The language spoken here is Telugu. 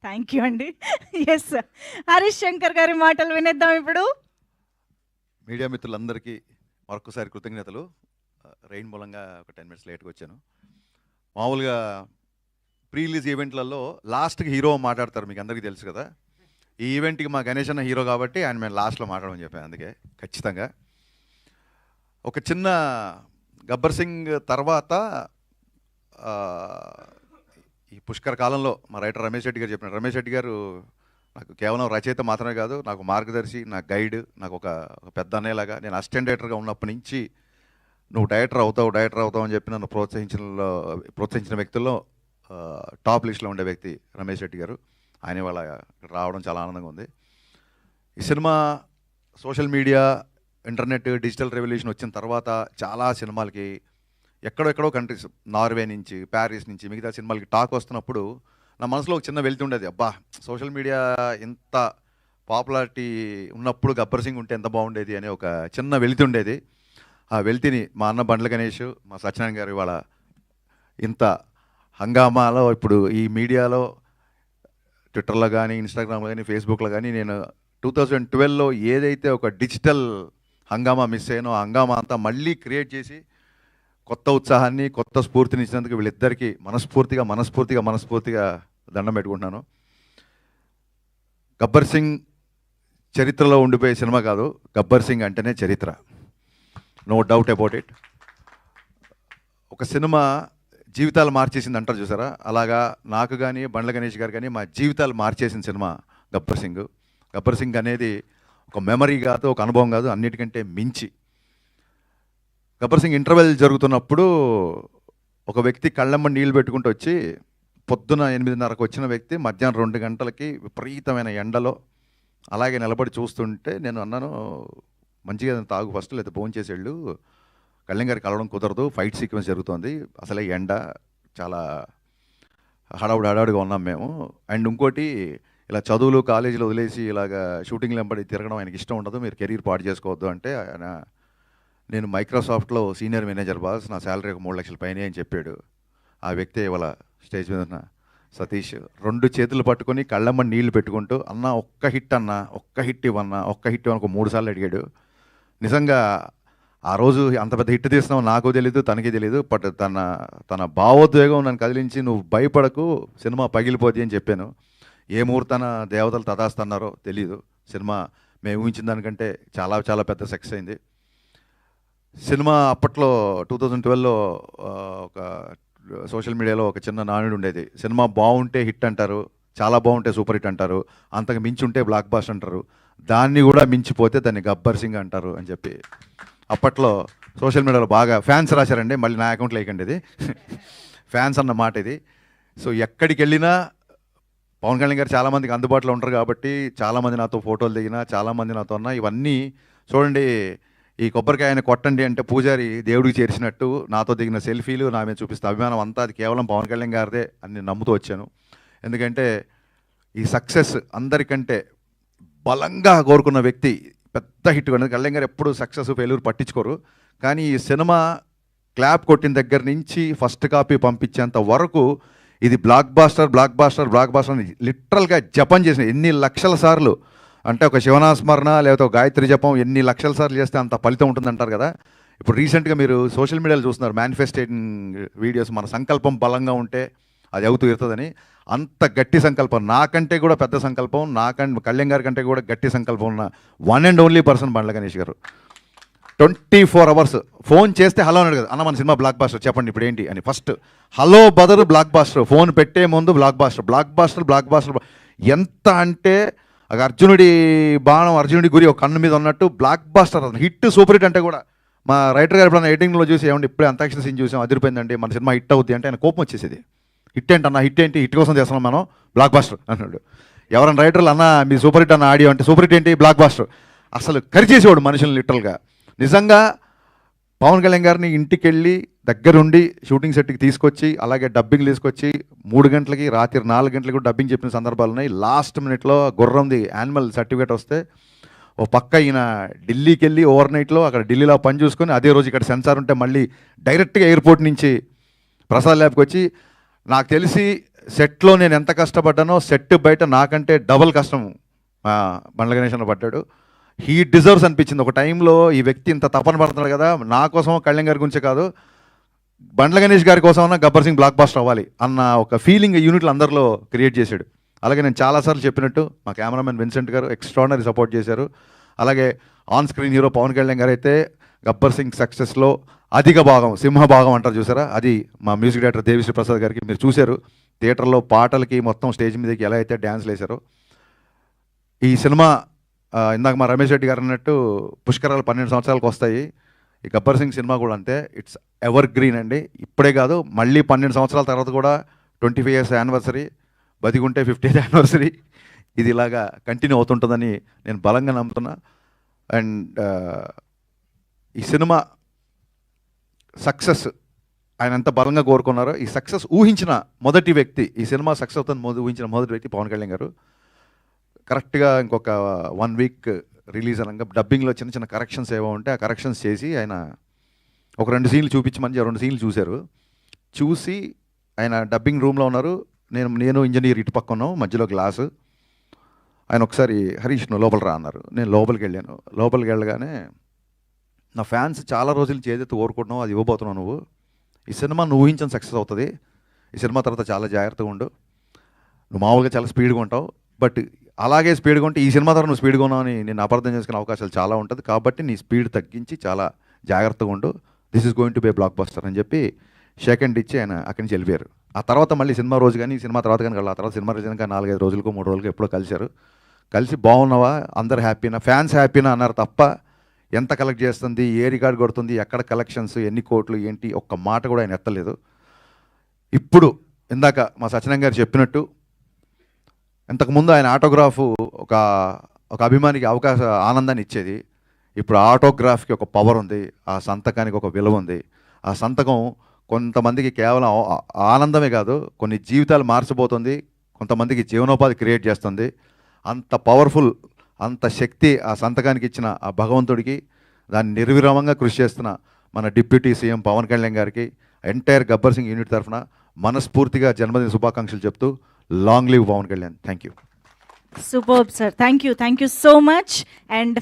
థ్యాంక్ యూ అండి. ఎస్, హరీష్ శంకర్ గారి మాటలు వినేద్దాం ఇప్పుడు. మీడియా మిత్రులందరికీ మరొకసారి కృతజ్ఞతలు. రెయిన్ మూలంగా ఒక 10 minutes లేట్గా వచ్చాను. మామూలుగా ప్రీ రిలీజ్ ఈవెంట్లలో లాస్ట్కి హీరో మాట్లాడతారు, మీకు అందరికీ తెలుసు కదా. ఈ ఈవెంట్కి మా గణేష్ అన్న హీరో కాబట్టి ఆయన మేము లాస్ట్లో మాట్లాడమని చెప్పాను. అందుకే ఖచ్చితంగా ఒక చిన్న గబ్బర్ సింగ్ తర్వాత ఈ పుష్కర కాలంలో మా రైటర్ రమేష్ రెడ్డి గారు చెప్పినారు. రమేష్ రెడ్డి గారు నాకు కేవలం రచయిత మాత్రమే కాదు, నాకు మార్గదర్శి, నా గైడ్, నాకు ఒక పెద్ద అన్నయ్యలాగా. నేను అసిస్టెంట్ డైరెక్టర్గా ఉన్నప్పటి నుంచి నువ్వు డైరెక్టర్ అవుతావు అని చెప్పి నన్ను ప్రోత్సహించిన వ్యక్తుల్లో టాప్ లిస్ట్లో ఉండే వ్యక్తి రమేష్ రెడ్డి గారు. ఆయన వాళ్ళ రావడం చాలా ఆనందంగా ఉంది. ఈ cinema social media, internet, digital revolution వచ్చిన తర్వాత చాలా సినిమాలకి ఎక్కడెక్కడో కంట్రీస్, నార్వే నుంచి, ప్యారిస్ నుంచి, మిగతా సినిమాలకి టాక్ వస్తున్నప్పుడు నా మనసులో ఒక చిన్న వెలితి ఉండేది. అబ్బా, సోషల్ మీడియా ఇంత పాపులారిటీ ఉన్నప్పుడు గబ్బర్ సింగ్ ఉంటే ఎంత బాగుండేది అనే ఒక చిన్న వెలితి ఉండేది. ఆ వెలితిని మా అన్న బండ్ల గణేష్, మా సత్యనారాయణ గారు ఇవాళ ఇంత హంగామాలో, ఇప్పుడు ఈ మీడియాలో ట్విట్టర్లో కానీ, ఇన్స్టాగ్రామ్లో కానీ, ఫేస్బుక్లో కానీ నేను 2012లో ఏదైతే ఒక డిజిటల్ హంగామా మిస్ అయ్యానో ఆ హంగామా అంతా మళ్ళీ క్రియేట్ చేసి కొత్త ఉత్సాహాన్ని, కొత్త స్ఫూర్తిని ఇచ్చినందుకు వీళ్ళిద్దరికీ మనస్ఫూర్తిగా దండం పెట్టుకుంటున్నాను. గబ్బర్ సింగ్ చరిత్రలో ఉండిపోయే సినిమా కాదు, గబ్బర్ సింగ్ అంటేనే చరిత్ర, నో డౌట్ అబౌట్ ఇట్. ఒక సినిమా జీవితాలు మార్చేసింది అంటారు చూసారా, అలాగా నాకు కానీ, బండ్ల గణేష్ గారు కానీ మా జీవితాలు మార్చేసిన సినిమా గబ్బర్ సింగ్. గబ్బర్ సింగ్ అనేది ఒక మెమరీ కాదు, ఒక అనుభవం కాదు, అన్నిటికంటే మించి. గబ్బర్ సింగ్ ఇంటర్వెల్ జరుగుతున్నప్పుడు ఒక వ్యక్తి కళ్ళమ్మ నీళ్ళు పెట్టుకుంటూ వచ్చి, పొద్దున 8:30కు వచ్చిన వ్యక్తి మధ్యాహ్నం 2 గంటలకి విపరీతమైన ఎండలో అలాగే నిలబడి చూస్తుంటే నేను అన్నాను, మంచిగా తాగు ఫస్ట్, లేదా భోజనం చేసేళ్ళు, కళ్యాణ్ గారికి కలవడం కుదరదు, ఫైట్ సీక్వెన్స్ జరుగుతుంది, అసలే ఎండ, చాలా హడావుడిగా ఉన్నాం మేము. అండ్ ఇంకోటి, ఇలా చదువులు కాలేజీలో వదిలేసి ఇలాగ షూటింగ్లు వెంబడి తిరగడం ఆయనకి ఇష్టం ఉండదు, మీరు కెరీర్ పాడు చేసుకోవద్దు అంటే, ఆయన నేను మైక్రోసాఫ్ట్లో సీనియర్ మేనేజర్ బాస్, నా శాలరీ ఒక 3 లక్షల పైన అని చెప్పాడు. ఆ వ్యక్తి ఇవాళ స్టేజ్ మీద ఉన్న సతీష్ 2 చేతులు పట్టుకొని కళ్ళమ్మ నీళ్లు పెట్టుకుంటూ, అన్న ఒక్క హిట్ ఇవ్వన్నా, ఒక్క హిట్ ఇవ్వను, ఒక 3 సార్లు అడిగాడు. నిజంగా ఆ రోజు అంత పెద్ద హిట్ తీస్తున్నావు నాకు తెలీదు, తనకి తెలీదు, బట్ తన భావోద్వేగం నన్ను కదిలించి, నువ్వు భయపడకు, సినిమా పగిలిపోద్ది అని చెప్పాను. ఏ ముహూర్తాన దేవతలు తదాస్తన్నారో తెలీదు, సినిమా మేము ఊహించిన దానికంటే చాలా పెద్ద సక్సెస్ అయింది. సినిమా అప్పట్లో 2012లో ఒక సోషల్ మీడియాలో ఒక చిన్న నానుడు ఉండేది, సినిమా బాగుంటే హిట్ అంటారు, చాలా బాగుంటే సూపర్ హిట్ అంటారు, అంతకు మించి ఉంటే బ్లాక్ బాస్టర్ అంటారు, దాన్ని కూడా మించిపోతే దాన్ని గబ్బర్ సింగ్ అంటారు అని చెప్పి అప్పట్లో సోషల్ మీడియాలో బాగా ఫ్యాన్స్ రాశారండి. మళ్ళీ నా అకౌంట్లో వేయకండి, ఇది ఫ్యాన్స్ అన్న మాట ఇది. సో ఎక్కడికి వెళ్ళినా పవన్ కళ్యాణ్ గారు చాలామందికి అందుబాటులో ఉంటారు కాబట్టి చాలామంది నాతో ఫోటోలు దిగినా, చాలామంది నాతో ఉన్నా. ఇవన్నీ చూడండి, ఈ కొబ్బరికాయని కొట్టండి అంటే పూజారి దేవుడికి చేర్చినట్టు నాతో దిగిన సెల్ఫీలు, నా మీద చూపిస్తే అభిమానం అంతా అది కేవలం పవన్ కళ్యాణ్ గారిదే అని నేను నమ్ముతూ వచ్చాను. ఎందుకంటే ఈ సక్సెస్ అందరికంటే బలంగా కోరుకున్న వ్యక్తి పెద్ద హిట్ కొన్నది కళ్యాణ్ గారు. ఎప్పుడు సక్సెస్ ఫెయిల్యూర్ పట్టించుకోరు, కానీ ఈ సినిమా క్లాప్ కొట్టిన దగ్గర నుంచి ఫస్ట్ కాపీ పంపించేంత వరకు ఇది బ్లాక్ బాస్టర్ అని లిటరల్గా జపం చేసిన ఎన్ని లక్షల సార్లు అంటే, ఒక శివనాస్మరణ లేకపోతే ఒక గాయత్రి జపం ఎన్ని లక్షల సార్లు చేస్తే అంత ఫలితం ఉంటుందంటారు కదా. ఇప్పుడు రీసెంట్గా మీరు సోషల్ మీడియాలో చూస్తున్నారు మేనిఫెస్టేటింగ్ వీడియోస్, మన సంకల్పం బలంగా ఉంటే అది అవుతూ ఇరుతుందని. అంత గట్టి సంకల్పం, నాకంటే కూడా పెద్ద సంకల్పం, కళ్యాణ్ గారి కంటే కూడా గట్టి సంకల్పం ఉన్న one and only person Bandla Ganesh గారు. 24 hours ఫోన్ చేస్తే హలో అన్నాడు కదా, అన్న మన సినిమా బ్లాక్ బాస్టర్ చెప్పండి ఇప్పుడు ఏంటి అని. First hello brother black bastard, phone పెట్టే ముందు బ్లాక్ బాస్టర్. ఎంత అంటే అర్జునుడి బాణం అర్జునుడి గురి ఒక కన్ను మీద ఉన్నట్టు blockbuster, hit super hit అంటే కూడా మా రైటర్ గారు ఎప్పుడైనా ఎడిటింగ్లో చూసి, ఏమంటే ఇప్పుడే అంతాక్షరి సీన్ చూసాం అదిరిపోయిందండి, మన సినిమా హిట్ అవుద్ది అంటే ఆయన కోపం వచ్చేసేది. హిట్ ఏంటన్నా, హిట్ కోసం చేస్తున్నాం మనం, బ్లాక్ బాస్టర్ అన్నాడు. ఎవరైనా రైటర్లు అన్న మీ సూపర్ హిట్ అన్న ఆడియో అంటే, సూపర్ హిట్ ఏంటి, బ్లాక్ బాస్టర్. అసలు కరిచేసేవాడు మనుషులు లిటరల్గా. నిజంగా పవన్ కళ్యాణ్ గారిని ఇంటికి వెళ్ళి దగ్గరుండి షూటింగ్ సెట్కి తీసుకొచ్చి, అలాగే డబ్బింగ్ తీసుకొచ్చి 3 గంటలకి రాత్రి 4 గంటలకి కూడా డబ్బింగ్ చెప్పిన సందర్భాలు ఉన్నాయి. లాస్ట్ మినిట్లో గుర్రంది యానిమల్ సర్టిఫికేట్ వస్తే ఓ పక్క ఈయన ఢిల్లీకి వెళ్ళి ఓవర్ నైట్లో అక్కడ ఢిల్లీలో పని చూసుకొని, అదే రోజు ఇక్కడ సెన్సార్ ఉంటే మళ్ళీ డైరెక్ట్గా ఎయిర్పోర్ట్ నుంచి ప్రసాద్ ల్యాబ్కి వచ్చి, నాకు తెలిసి సెట్లో నేను ఎంత కష్టపడ్డానో సెట్ బయట నాకంటే డబుల్ కష్టం బండ్ల గణేష్ అన్న పడ్డాడు. హీ డిజర్వ్స్ అనిపించింది. ఒక టైంలో ఈ వ్యక్తి ఇంత తపన పడుతున్నాడు కదా, నా కోసం కళ్యాణ్ గారి గురించే కాదు, బండ్ల గణేష్ గారి కోసం అన్న గబ్బర్ సింగ్ బ్లాక్ బాస్టర్ అవ్వాలి అన్న ఒక ఫీలింగ్ యూనిట్లు అందరిలో క్రియేట్ చేశాడు. అలాగే నేను చాలాసార్లు చెప్పినట్టు మా కెమెరామెన్ విన్సెంట్ గారు ఎక్స్ట్రాడినరీ సపోర్ట్ చేశారు. అలాగే on screen hero Pawan Kalyan గారు అయితే గబ్బర్ సింగ్ సక్సెస్లో అధిక భాగం, సింహభాగం అంటారు చూసారా, అది మా మ్యూజిక్ డైరెక్టర్ దేవిశ్రీ ప్రసాద్ గారికి మీరు చూశారు. థియేటర్లో పాటలకి మొత్తం స్టేజ్ మీదకి ఎలా అయితే డ్యాన్స్లు వేశారో. ఈ సినిమా ఇందాక మా రమేష్ రెడ్డి గారు అన్నట్టు పుష్కరాలు 12 సంవత్సరాలకు వస్తాయి. ఈ గబ్బర్ సింగ్ సినిమా కూడా అంతే, ఇట్స్ ఎవర్ గ్రీన్ అండి. ఇప్పుడే కాదు, మళ్ళీ 12 సంవత్సరాల తర్వాత కూడా 25 years యానివర్సరీ, బతికుంటే 50th యానివర్సరీ, ఇది ఇలాగా కంటిన్యూ అవుతుంటుందని నేను బలంగా నమ్ముతున్నా. అండ్ ఈ సినిమా సక్సెస్ ఆయన ఎంత బలంగా కోరుకున్నారో, ఈ సక్సెస్ ఊహించిన మొదటి వ్యక్తి, ఈ సినిమా సక్సెస్ అవుతుంది ఊహించిన మొదటి వ్యక్తి పవన్ కళ్యాణ్ గారు. కరెక్ట్గా ఇంకొక 1 week రిలీజ్ అనగా డబ్బింగ్లో చిన్న చిన్న కరెక్షన్స్ ఏవో ఉంటే ఆ కరెక్షన్స్ చేసి ఆయన ఒక 2 సీన్లు చూపించమని 2 సీన్లు చూశారు. చూసి ఆయన డబ్బింగ్ రూమ్లో ఉన్నారు, నేను ఇంజనీర్ ఇటు పక్క ఉన్నాం, మధ్యలో గ్లాసు. ఆయన ఒకసారి హరీష్ నువ్వు లోపల రా అన్నారు. నేను లోపలికి వెళ్ళాను. లోపలికి వెళ్ళగానే నా ఫ్యాన్స్ చాలా రోజులు చేదెత్తి కోరుకుంటున్నావు, అది ఇవ్వబోతున్నావు నువ్వు. ఈ సినిమా నువ్వు ఊహించిన సక్సెస్ అవుతుంది. ఈ సినిమా తర్వాత చాలా జాగ్రత్తగా ఉండు. నువ్వు మామూలుగా చాలా స్పీడ్గా ఉంటావు, బట్ అలాగే స్పీడ్గా ఉంటే ఈ సినిమా ద్వారా నువ్వు స్పీడ్గా ఉన్నావు అని నేను అపార్థం చేసుకునే అవకాశాలు చాలా ఉంటుంది. కాబట్టి నీ స్పీడ్ తగ్గించి చాలా జాగ్రత్తగా ఉండు. This is going to be A block buster అని చెప్పి షేక్ హ్యాండ్ ఇచ్చి ఆయన అక్కడి నుంచి వెళ్ళిపోయారు. ఆ తర్వాత మళ్ళీ సినిమా రోజు కానీ సినిమా తర్వాత కానీ ఆ తర్వాత సినిమా రోజు కానీ 4-5 రోజులకు 3 రోజులకు ఎప్పుడో కలిశారు. కలిసి బాగున్నావా, అందరు హ్యాపీనా, ఫ్యాన్స్ హ్యాపీనా అన్నారు తప్ప ఎంత కలెక్ట్ చేస్తుంది, ఏ రికార్డ్ కొడుతుంది, ఎక్కడ కలెక్షన్స్, ఎన్ని కోట్లు ఏంటి, ఒక్క మాట కూడా ఆయన ఎత్తలేదు. ఇప్పుడు ఇందాక మా సత్యనారాయణ గారు చెప్పినట్టు ఇంతకుముందు ఆయన ఆటోగ్రాఫ్ ఒక అభిమానికి ఆనందాన్ని ఇచ్చేది. ఇప్పుడు ఆటోగ్రాఫ్కి ఒక పవర్ ఉంది, ఆ సంతకానికి ఒక విలువ ఉంది. ఆ సంతకం కొంతమందికి కేవలం ఆనందమే కాదు, కొన్ని జీవితాలు మార్చబోతుంది, కొంతమందికి జీవనోపాధి క్రియేట్ చేస్తుంది. అంత పవర్ఫుల్, అంత శక్తి ఆ సంతకానికి ఇచ్చిన ఆ భగవంతుడికి, దాన్ని నిర్విరామంగా కృషి చేస్తున్న మన డిప్యూటీ సీఎం పవన్ కళ్యాణ్ గారికి, ఎంటైర్ గబ్బర్ సింగ్ యూనిట్ తరఫున మనస్ఫూర్తిగా జన్మదిన శుభాకాంక్షలు చెప్తూ long live Pawan Kalyan. Thank you. Superb sir, thank you so much. And